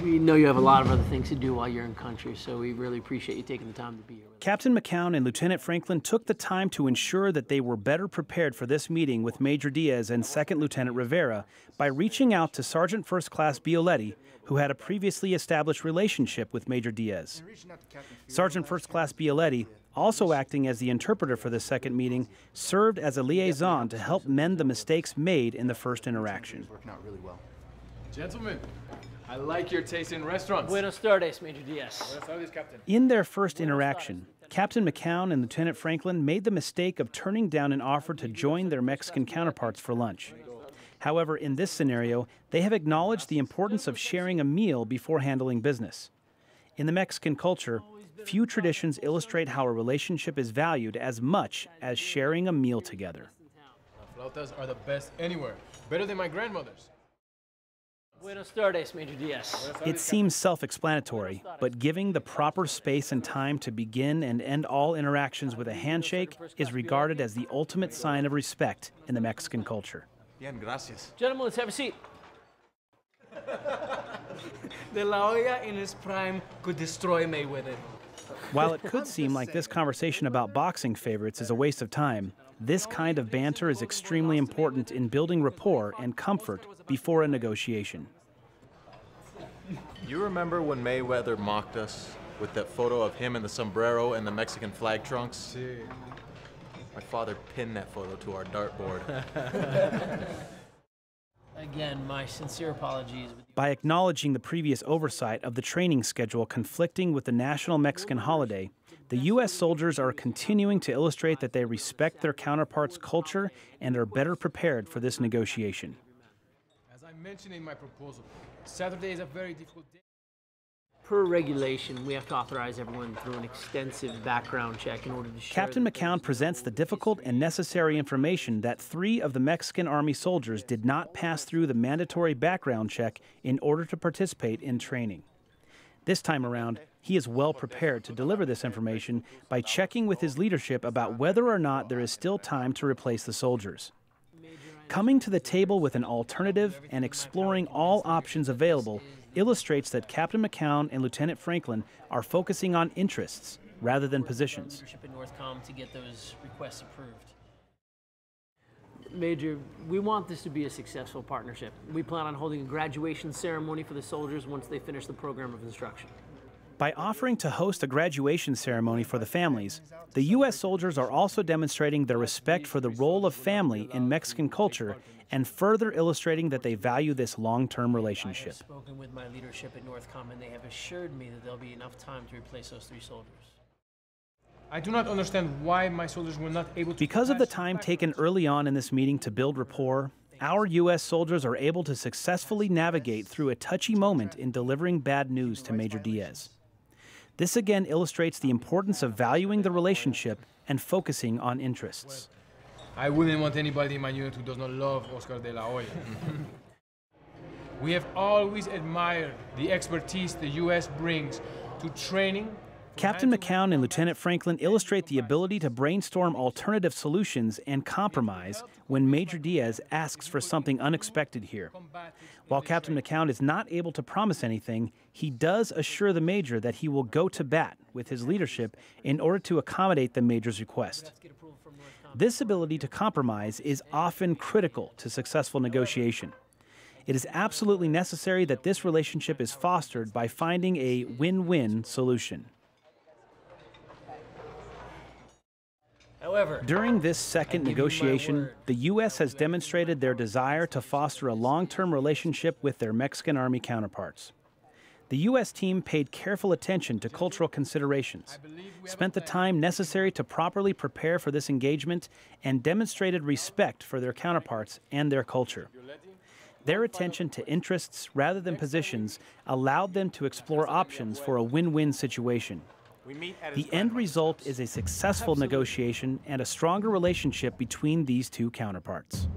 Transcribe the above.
We know you have a lot of other things to do while you're in country, so we really appreciate you taking the time to be here. Captain McCown and Lieutenant Franklin took the time to ensure that they were better prepared for this meeting with Major Diaz and Second Lieutenant Rivera by reaching out to Sergeant First Class Bioletti, who had a previously established relationship with Major Diaz. Sergeant First Class Bioletti, also acting as the interpreter for this second meeting, served as a liaison to help mend the mistakes made in the first interaction. Gentlemen, I like your taste in restaurants. Buenos tardes, Major Diaz. Buenos tardes, Captain. In their first interaction, Captain McCown and Lieutenant Franklin made the mistake of turning down an offer to join their Mexican counterparts for lunch. However, in this scenario, they have acknowledged the importance of sharing a meal before handling business. In the Mexican culture, few traditions illustrate how a relationship is valued as much as sharing a meal together. Flautas are the best anywhere, better than my grandmother's. Buenos tardes, Major Diaz. It seems self-explanatory, but giving the proper space and time to begin and end all interactions with a handshake is regarded as the ultimate sign of respect in the Mexican culture. Bien, gracias. Gentlemen, let's have a seat. De La Hoya in his prime could destroy Mayweather. While it could seem like this conversation about boxing favorites is a waste of time, this kind of banter is extremely important in building rapport and comfort before a negotiation. You remember when Mayweather mocked us with that photo of him in the sombrero and the Mexican flag trunks? My father pinned that photo to our dartboard. Again, my sincere apologies. By acknowledging the previous oversight of the training schedule conflicting with the national Mexican holiday, the U.S. soldiers are continuing to illustrate that they respect their counterparts' culture and are better prepared for this negotiation. As I mentioned in my proposal, Saturday is a very difficult day. Per regulation, we have to authorize everyone through an extensive background check in order to share. Captain McCown presents the difficult and necessary information that 3 of the Mexican Army soldiers did not pass through the mandatory background check in order to participate in training. This time around, he is well prepared to deliver this information by checking with his leadership about whether or not there is still time to replace the soldiers. Coming to the table with an alternative and exploring all options available illustrates that Captain McCown and Lieutenant Franklin are focusing on interests rather than positions. Leadership at Northcom to get those requests approved. Major, we want this to be a successful partnership. We plan on holding a graduation ceremony for the soldiers once they finish the program of instruction. By offering to host a graduation ceremony for the families, the U.S. soldiers are also demonstrating their respect for the role of family in Mexican culture and further illustrating that they value this long-term relationship. I have spoken with my leadership at Northcom, and they have assured me that there'll be enough time to replace those 3 soldiers. I do not understand why my soldiers were not able to... Because of the time taken early on in this meeting to build rapport, our U.S. soldiers are able to successfully navigate through a touchy moment in delivering bad news to Major Diaz. This again illustrates the importance of valuing the relationship and focusing on interests. I wouldn't want anybody in my unit who does not love Oscar de la Hoya. We have always admired the expertise the U.S. brings to training. Captain McCown and Lieutenant Franklin illustrate the ability to brainstorm alternative solutions and compromise when Major Diaz asks for something unexpected here. While Captain McCown is not able to promise anything, he does assure the Major that he will go to bat with his leadership in order to accommodate the Major's request. This ability to compromise is often critical to successful negotiation. It is absolutely necessary that this relationship is fostered by finding a win-win solution. However, during this second negotiation, the U.S. has demonstrated their desire to foster a long-term relationship with their Mexican Army counterparts. The U.S. team paid careful attention to cultural considerations, spent the time necessary to properly prepare for this engagement, and demonstrated respect for their counterparts and their culture. Their attention to interests rather than positions allowed them to explore options for a win-win situation. The end result is a successful negotiation and a stronger relationship between these 2 counterparts.